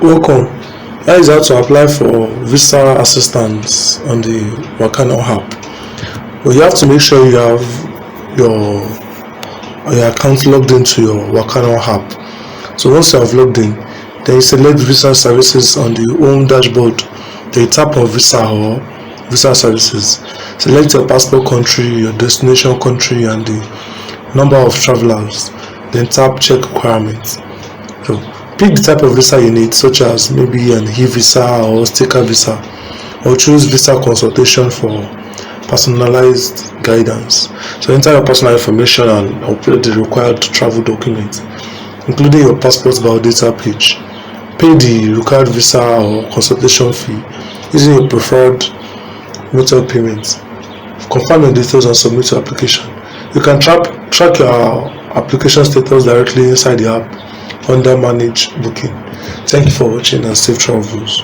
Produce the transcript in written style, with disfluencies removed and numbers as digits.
Welcome. Here is how to apply for visa assistance on the Wakano app. Well, you have to make sure you have your account logged into your Wakano app. So once you have logged in, then you select visa services on the home dashboard. Then you tap on visa or visa services. Select your passport country, your destination country, and the number of travelers. Then tap check requirements. So pick the type of visa you need, such as maybe an e-visa or sticker visa, or choose visa consultation for personalized guidance. So enter your personal information and upload the required travel documents, including your passport biodata page. Pay the required visa or consultation fee using your preferred method payment. Confirm your details and submit your application. You can track your application status directly inside the app under manage booking. Thank you for watching and safe travels.